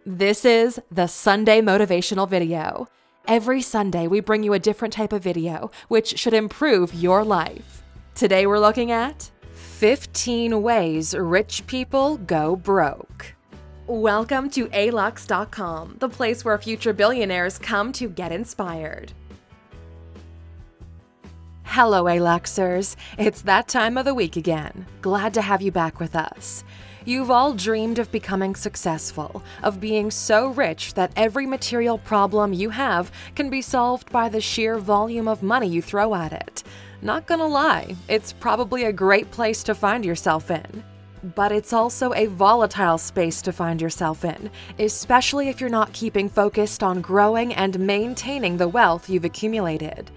This is the Sunday Motivational Video. Every Sunday, we bring you a different type of video, which should improve your life. Today, we're looking at 15 ways rich people go broke. Welcome to Alux.com, the place where future billionaires come to get inspired. Hello, Aluxers. It's that time of the week again. Glad to have you back with us. You've all dreamed of becoming successful, of being so rich that every material problem you have can be solved by the sheer volume of money you throw at it. Not gonna lie, it's probably a great place to find yourself in. But it's also a volatile space to find yourself in, especially if you're not keeping focused on growing and maintaining the wealth you've accumulated.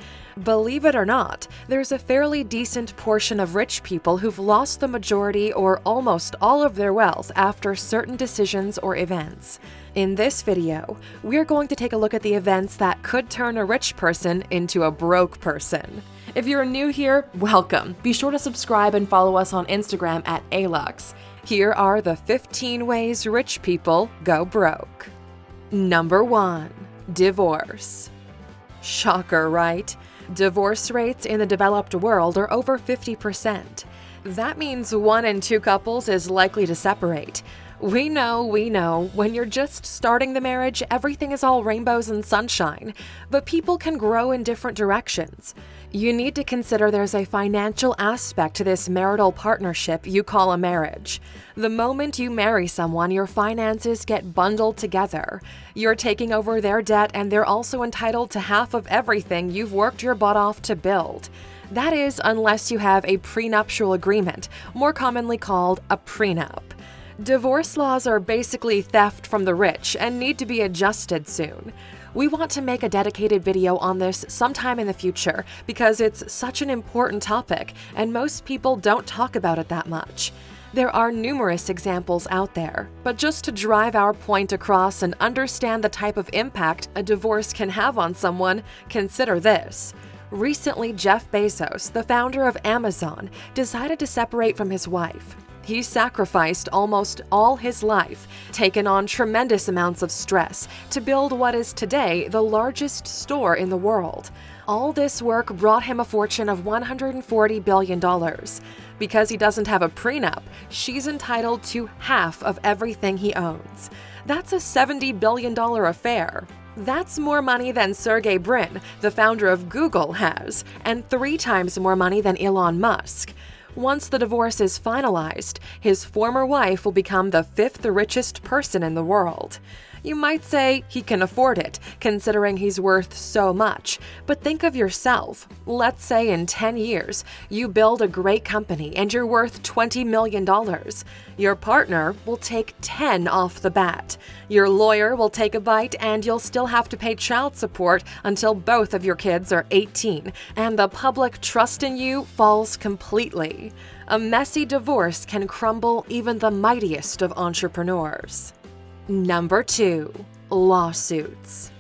Believe it or not, there's a fairly decent portion of rich people who've lost the majority or almost all of their wealth after certain decisions or events. In this video, we're going to take a look at the events that could turn a rich person into a broke person. If you're new here, welcome. Be sure to subscribe and follow us on Instagram at Alux. Here are the 15 ways rich people go broke. Number 1. Divorce. Shocker, right? Divorce rates in the developed world are over 50%. That means 1 in 2 couples is likely to separate. We know, when you're just starting the marriage, everything is all rainbows and sunshine, but people can grow in different directions. You need to consider there's a financial aspect to this marital partnership you call a marriage. The moment you marry someone, your finances get bundled together. You're taking over their debt, and they're also entitled to half of everything you've worked your butt off to build. That is, unless you have a prenuptial agreement, more commonly called a prenup. Divorce laws are basically theft from the rich and need to be adjusted soon. We want to make a dedicated video on this sometime in the future because it's such an important topic and most people don't talk about it that much. There are numerous examples out there, but just to drive our point across and understand the type of impact a divorce can have on someone, consider this. Recently, Jeff Bezos, the founder of Amazon, decided to separate from his wife. He sacrificed almost all his life, taken on tremendous amounts of stress to build what is today the largest store in the world. All this work brought him a fortune of $140 billion. Because he doesn't have a prenup, she's entitled to half of everything he owns. That's a $70 billion affair. That's more money than Sergey Brin, the founder of Google, has, and 3 times more money than Elon Musk. Once the divorce is finalized, his former wife will become the 5th richest person in the world. You might say he can afford it, considering he's worth so much, but think of yourself. Let's say in 10 years, you build a great company and you're worth $20 million. Your partner will take 10 off the bat. Your lawyer will take a bite and you'll still have to pay child support until both of your kids are 18, and the public trust in you falls completely. A messy divorce can crumble even the mightiest of entrepreneurs. Number 2. Lawsuits.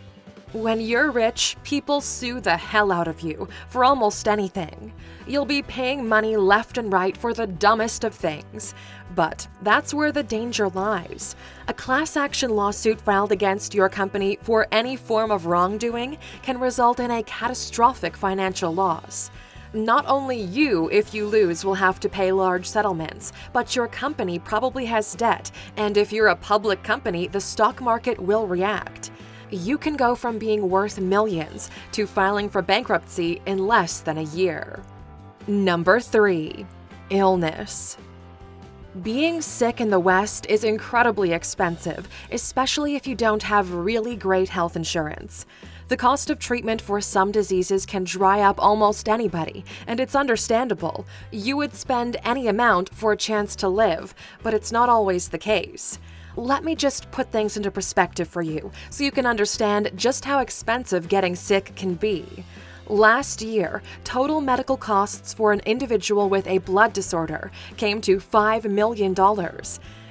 When you're rich, people sue the hell out of you for almost anything. You'll be paying money left and right for the dumbest of things. But that's where the danger lies. A class action lawsuit filed against your company for any form of wrongdoing can result in a catastrophic financial loss. Not only you, if you lose, will have to pay large settlements, but your company probably has debt, and if you're a public company, the stock market will react. You can go from being worth millions to filing for bankruptcy in less than a year. Number 3. Illness. Being sick in the West is incredibly expensive, especially if you don't have really great health insurance. The cost of treatment for some diseases can dry up almost anybody, and it's understandable. You would spend any amount for a chance to live, but it's not always the case. Let me just put things into perspective for you, so you can understand just how expensive getting sick can be. Last year, total medical costs for an individual with a blood disorder came to $5 million.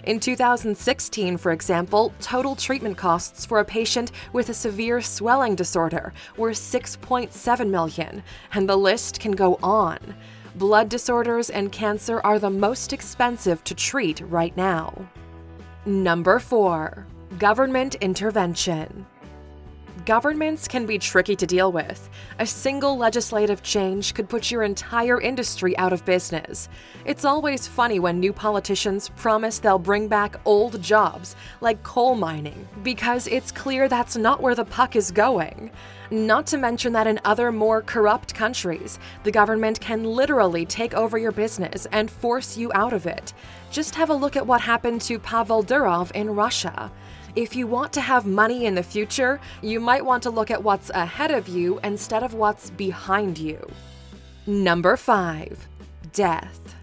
In 2016, for example, total treatment costs for a patient with a severe swelling disorder were $6.7 million, and the list can go on. Blood disorders and cancer are the most expensive to treat right now. Number 4. Government intervention. Governments can be tricky to deal with. A single legislative change could put your entire industry out of business. It's always funny when new politicians promise they'll bring back old jobs, like coal mining, because it's clear that's not where the puck is going. Not to mention that in other more corrupt countries, the government can literally take over your business and force you out of it. Just have a look at what happened to Pavel Durov in Russia. If you want to have money in the future, you might want to look at what's ahead of you instead of what's behind you. Number 5. Death.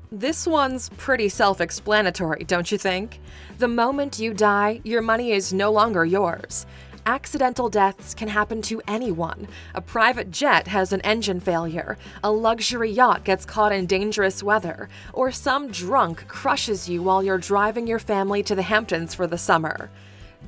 This one's pretty self-explanatory, don't you think? The moment you die, your money is no longer yours. Accidental deaths can happen to anyone. A private jet has an engine failure, a luxury yacht gets caught in dangerous weather, or some drunk crushes you while you're driving your family to the Hamptons for the summer.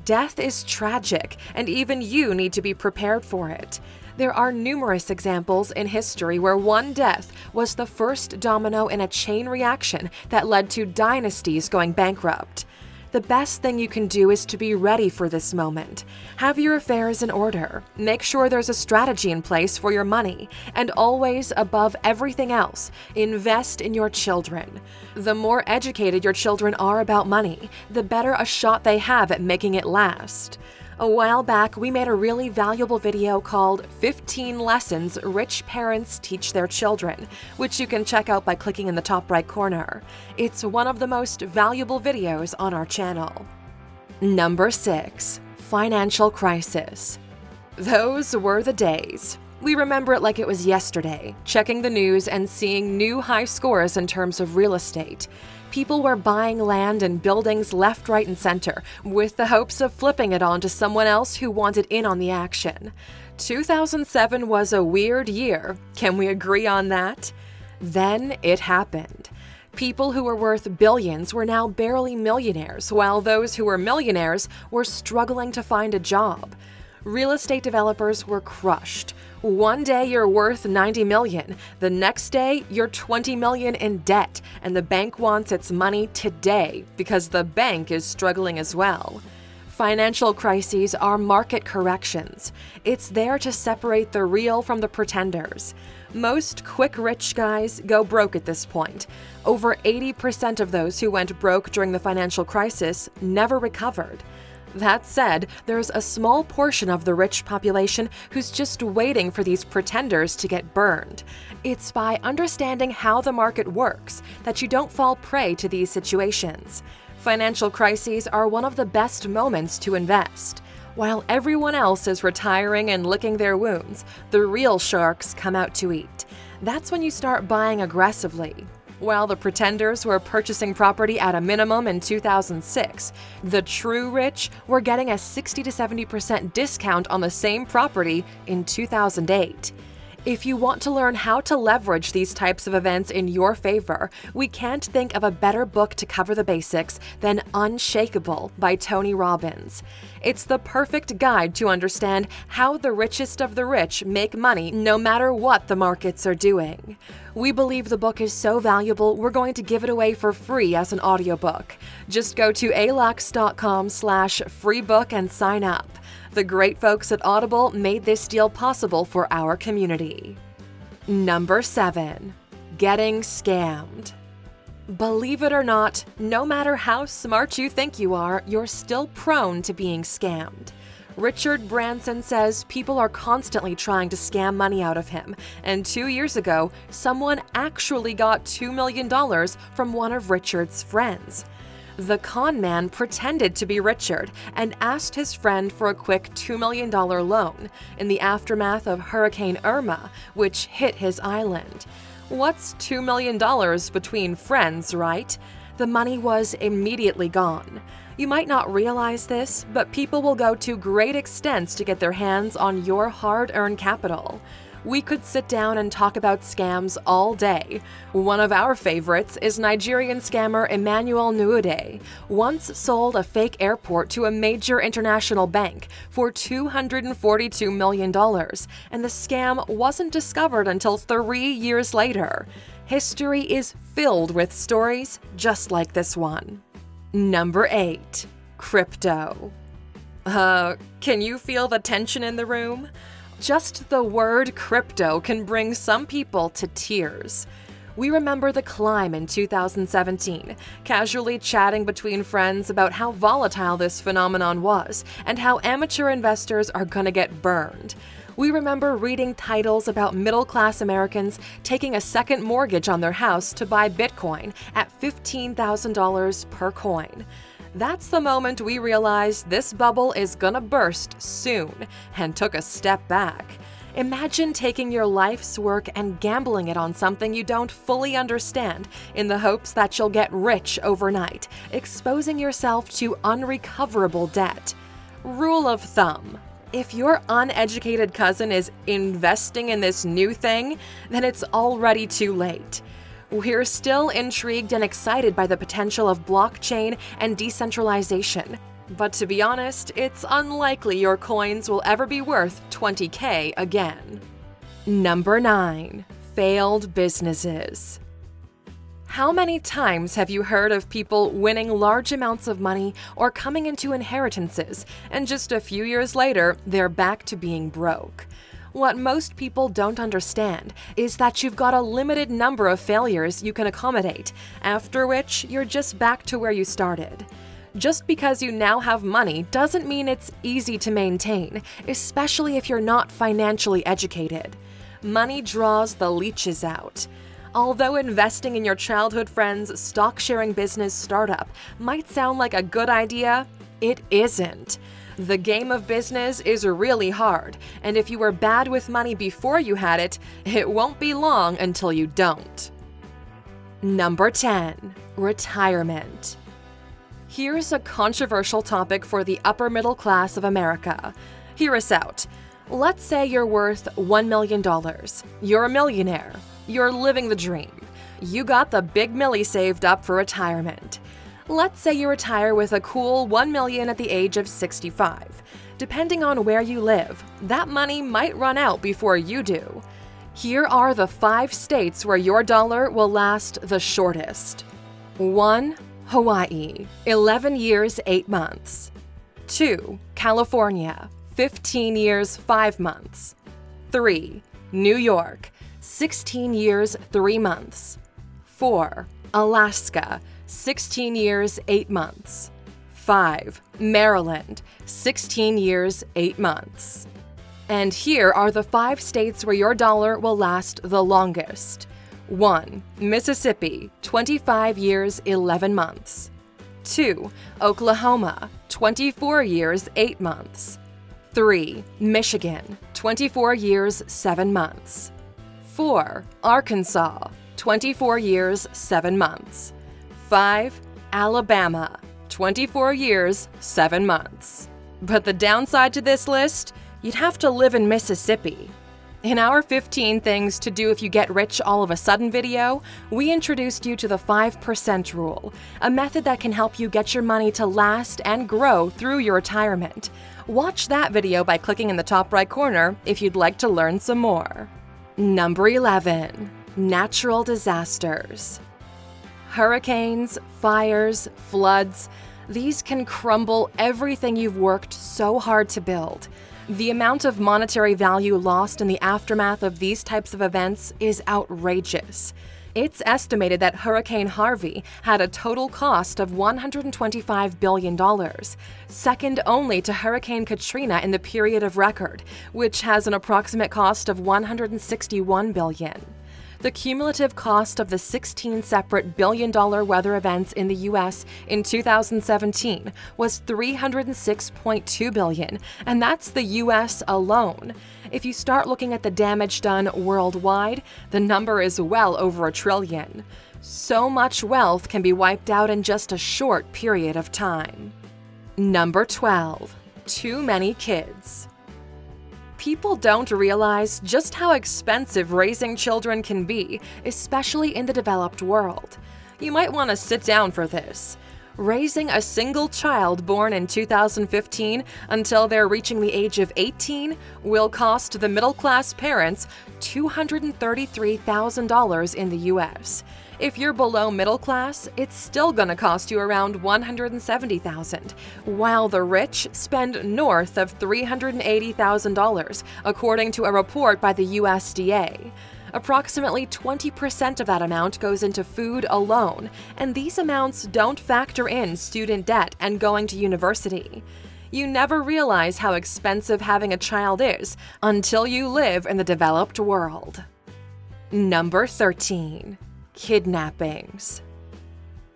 Death is tragic, and even you need to be prepared for it. There are numerous examples in history where one death was the first domino in a chain reaction that led to dynasties going bankrupt. The best thing you can do is to be ready for this moment. Have your affairs in order. Make sure there's a strategy in place for your money. And always, above everything else, invest in your children. The more educated your children are about money, the better a shot they have at making it last. A while back, we made a really valuable video called 15 Lessons Rich Parents Teach Their Children, which you can check out by clicking in the top right corner. It's one of the most valuable videos on our channel. Number 6. Financial crisis. Those were the days. We remember it like it was yesterday, checking the news and seeing new high scores in terms of real estate. People were buying land and buildings left, right, and center, with the hopes of flipping it on to someone else who wanted in on the action. 2007 was a weird year. Can we agree on that? Then it happened. People who were worth billions were now barely millionaires, while those who were millionaires were struggling to find a job. Real estate developers were crushed. One day you're worth $90 million, the next day you're $20 million in debt, and the bank wants its money today because the bank is struggling as well. Financial crises are market corrections. It's there to separate the real from the pretenders. Most quick rich guys go broke at this point. Over 80% of those who went broke during the financial crisis never recovered. That said, there's a small portion of the rich population who's just waiting for these pretenders to get burned. It's by understanding how the market works that you don't fall prey to these situations. Financial crises are one of the best moments to invest. While everyone else is retiring and licking their wounds, the real sharks come out to eat. That's when you start buying aggressively. While the pretenders were purchasing property at a minimum in 2006, the true rich were getting a 60 to 70% discount on the same property in 2008. If you want to learn how to leverage these types of events in your favor, we can't think of a better book to cover the basics than Unshakable by Tony Robbins. It's the perfect guide to understand how the richest of the rich make money no matter what the markets are doing. We believe the book is so valuable, we're going to give it away for free as an audiobook. Just go to Alux.com/freebook and sign up. The great folks at Audible made this deal possible for our community. Number 7. Getting scammed. Believe it or not, no matter how smart you think you are, you're still prone to being scammed. Richard Branson says people are constantly trying to scam money out of him, and 2 years ago, someone actually got $2 million from one of Richard's friends. The con man pretended to be Richard and asked his friend for a quick $2 million loan in the aftermath of Hurricane Irma, which hit his island. What's $2 million between friends, right? The money was immediately gone. You might not realize this, but people will go to great extents to get their hands on your hard-earned capital. We could sit down and talk about scams all day. One of our favorites is Nigerian scammer Emmanuel Nwude. Once sold a fake airport to a major international bank for $242 million, and the scam wasn't discovered until 3 years later. History is filled with stories just like this one. Number 8. Crypto. Can you feel the tension in the room? Just the word crypto can bring some people to tears. We remember the climb in 2017, casually chatting between friends about how volatile this phenomenon was and how amateur investors are gonna get burned. We remember reading titles about middle-class Americans taking a second mortgage on their house to buy Bitcoin at $15,000 per coin. That's the moment we realized this bubble is gonna burst soon and took a step back. Imagine taking your life's work and gambling it on something you don't fully understand in the hopes that you'll get rich overnight, exposing yourself to unrecoverable debt. Rule of thumb: if your uneducated cousin is investing in this new thing, then it's already too late. We're still intrigued and excited by the potential of blockchain and decentralization. But to be honest, it's unlikely your coins will ever be worth $20K again. Number 9. Failed businesses. How many times have you heard of people winning large amounts of money or coming into inheritances, and just a few years later, they're back to being broke? What most people don't understand is that you've got a limited number of failures you can accommodate, after which you're just back to where you started. Just because you now have money doesn't mean it's easy to maintain, especially if you're not financially educated. Money draws the leeches out. Although investing in your childhood friend's stock-sharing business startup might sound like a good idea, it isn't. The game of business is really hard, and if you were bad with money before you had it, it won't be long until you don't. Number 10. Retirement. Here's a controversial topic for the upper middle class of America. Hear us out. Let's say you're worth $1 million. You're a millionaire. You're living the dream. You got the big milli saved up for retirement. Let's say you retire with a cool $1 million at the age of 65. Depending on where you live, that money might run out before you do. Here are the 5 states where your dollar will last the shortest. 1. Hawaii, 11 years, 8 months. 2. California, 15 years, 5 months. 3. New York, 16 years, 3 months. 4. Alaska, 16 years, 8 months. 5. Maryland, 16 years, 8 months. And here are the 5 states where your dollar will last the longest. 1. Mississippi, 25 years, 11 months. 2. Oklahoma, 24 years, 8 months. 3. Michigan, 24 years, 7 months. 4. Arkansas, 24 years, 7 months. 5. Alabama, 24 years, 7 months. But the downside to this list? You'd have to live in Mississippi. In our 15 Things to Do If You Get Rich All of a Sudden video, we introduced you to the 5% rule, a method that can help you get your money to last and grow through your retirement. Watch that video by clicking in the top right corner if you'd like to learn some more. Number 11. Natural disasters. Hurricanes, fires, floods, these can crumble everything you've worked so hard to build. The amount of monetary value lost in the aftermath of these types of events is outrageous. It's estimated that Hurricane Harvey had a total cost of $125 billion, second only to Hurricane Katrina in the period of record, which has an approximate cost of $161 billion. The cumulative cost of the 16 separate billion-dollar weather events in the U.S. in 2017 was $306.2 billion, and that's the U.S. alone. If you start looking at the damage done worldwide, the number is well over $1 trillion. So much wealth can be wiped out in just a short period of time. Number 12. Too many kids. People don't realize just how expensive raising children can be, especially in the developed world. You might want to sit down for this. Raising a single child born in 2015 until they're reaching the age of 18 will cost the middle-class parents $233,000 in the US. If you're below middle class, it's still going to cost you around $170,000, while the rich spend north of $380,000, according to a report by the USDA. Approximately 20% of that amount goes into food alone, and these amounts don't factor in student debt and going to university. You never realize how expensive having a child is until you live in the developed world. Number 13. Kidnappings.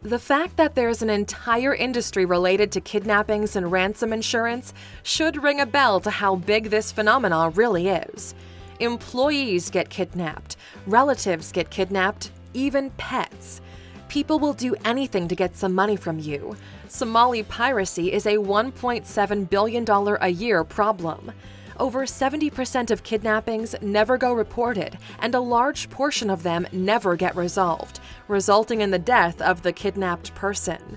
The fact that there's an entire industry related to kidnappings and ransom insurance should ring a bell to how big this phenomenon really is. Employees get kidnapped, relatives get kidnapped, even pets. People will do anything to get some money from you. Somali piracy is a $1.7 billion a year problem. Over 70% of kidnappings never go reported, and a large portion of them never get resolved, resulting in the death of the kidnapped person.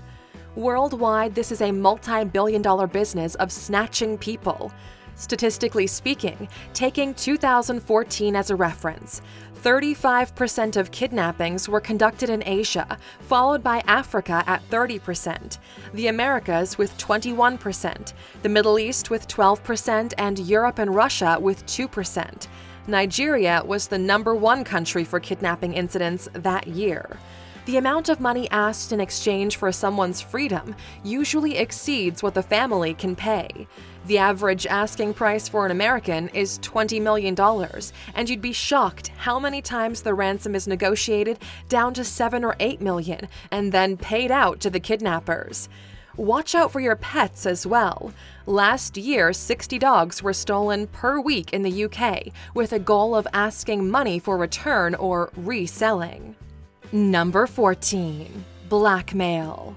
Worldwide, this is a multi-billion-dollar business of snatching people. Statistically speaking, taking 2014 as a reference, 35% of kidnappings were conducted in Asia, followed by Africa at 30%, the Americas with 21%, the Middle East with 12%, and Europe and Russia with 2%. Nigeria was the #1 country for kidnapping incidents that year. The amount of money asked in exchange for someone's freedom usually exceeds what the family can pay. The average asking price for an American is $20 million, and you'd be shocked how many times the ransom is negotiated down to $7 or $8 million and then paid out to the kidnappers. Watch out for your pets as well. Last year, 60 dogs were stolen per week in the UK, with a goal of asking money for return or reselling. Number 14. Blackmail.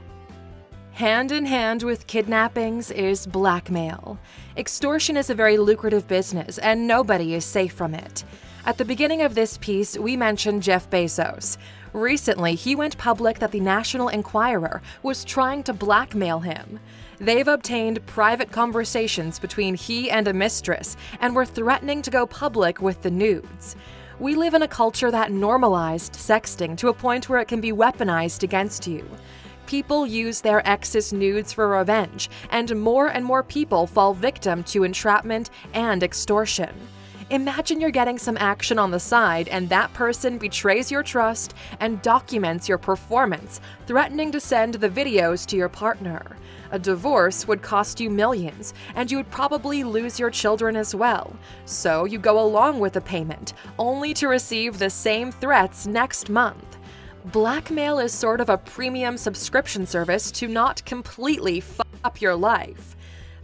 Hand in hand with kidnappings is blackmail. Extortion is a very lucrative business, and nobody is safe from it. At the beginning of this piece, we mentioned Jeff Bezos. Recently, he went public that the National Enquirer was trying to blackmail him. They've obtained private conversations between he and a mistress and were threatening to go public with the nudes. We live in a culture that normalized sexting to a point where it can be weaponized against you. People use their ex's nudes for revenge, and more people fall victim to entrapment and extortion. Imagine you're getting some action on the side and that person betrays your trust and documents your performance, threatening to send the videos to your partner. A divorce would cost you millions, and you would probably lose your children as well. So you go along with the payment, only to receive the same threats next month. Blackmail is sort of a premium subscription service to not completely fuck up your life.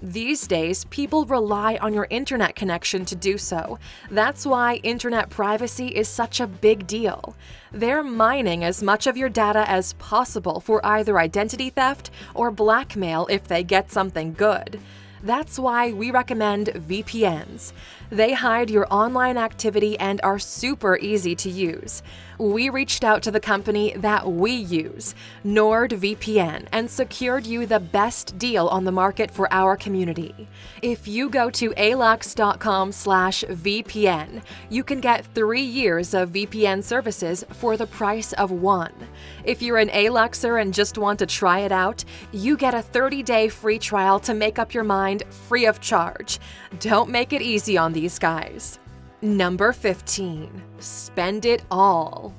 These days, people rely on your internet connection to do so. That's why internet privacy is such a big deal. They're mining as much of your data as possible for either identity theft or blackmail if they get something good. That's why we recommend VPNs. They hide your online activity and are super easy to use. We reached out to the company that we use, NordVPN, and secured you the best deal on the market for our community. If you go to Alux.com/VPN, you can get 3 years of VPN services for the price of 1. If you're an Aluxer and just want to try it out, you get a 30-day free trial to make up your mind free of charge. Don't make it easy on these guys. Number 15. Spend it all.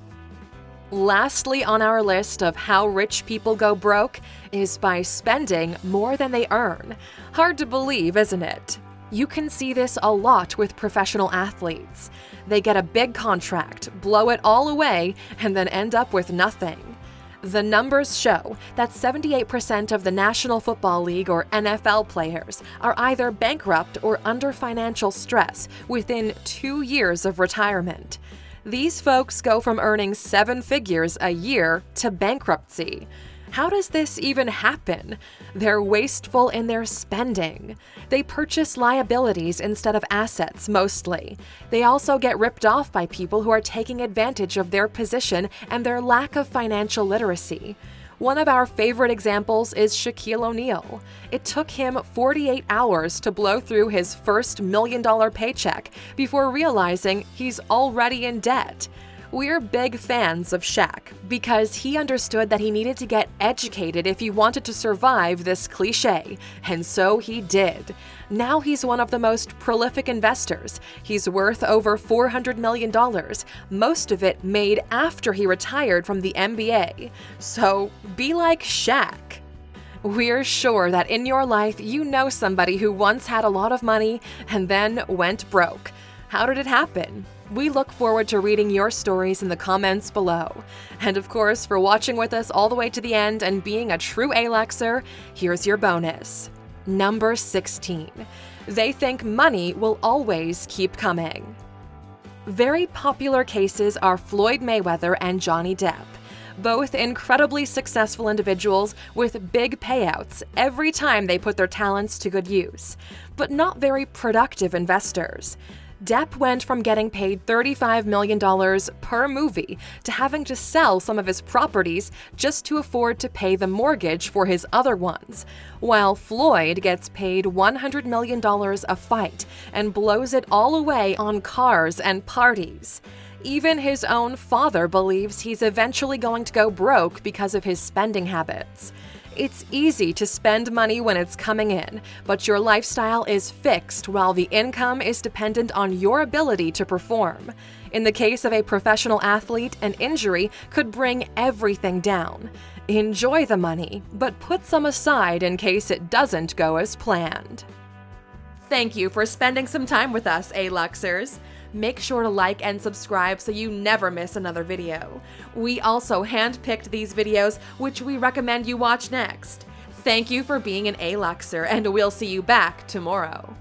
Lastly on our list of how rich people go broke is by spending more than they earn. Hard to believe, isn't it? You can see this a lot with professional athletes. They get a big contract, blow it all away, and then end up with nothing. The numbers show that 78% of the National Football League or NFL players are either bankrupt or under financial stress within 2 years of retirement. These folks go from earning 7 figures a year to bankruptcy. How does this even happen? They're wasteful in their spending. They purchase liabilities instead of assets, mostly. They also get ripped off by people who are taking advantage of their position and their lack of financial literacy. One of our favorite examples is Shaquille O'Neal. It took him 48 hours to blow through his first $1 million paycheck before realizing he's already in debt. We're big fans of Shaq because he understood that he needed to get educated if he wanted to survive this cliche, and so he did. Now he's one of the most prolific investors. He's worth over $400 million, most of it made after he retired from the NBA. So be like Shaq. We're sure that in your life you know somebody who once had a lot of money and then went broke. How did it happen? We look forward to reading your stories in the comments below. And of course, for watching with us all the way to the end and being a true Aluxer, here's your bonus. Number 16. They think money will always keep coming. Very popular cases are Floyd Mayweather and Johnny Depp. Both incredibly successful individuals with big payouts every time they put their talents to good use, but not very productive investors. Depp went from getting paid $35 million per movie to having to sell some of his properties just to afford to pay the mortgage for his other ones, while Floyd gets paid $100 million a fight and blows it all away on cars and parties. Even his own father believes he's eventually going to go broke because of his spending habits. It's easy to spend money when it's coming in, but your lifestyle is fixed while the income is dependent on your ability to perform. In the case of a professional athlete, an injury could bring everything down. Enjoy the money, but put some aside in case it doesn't go as planned. Thank you for spending some time with us, Aluxers. Make sure to like and subscribe so you never miss another video. We also handpicked these videos, which we recommend you watch next. Thank you for being an Aluxer, and we'll see you back tomorrow.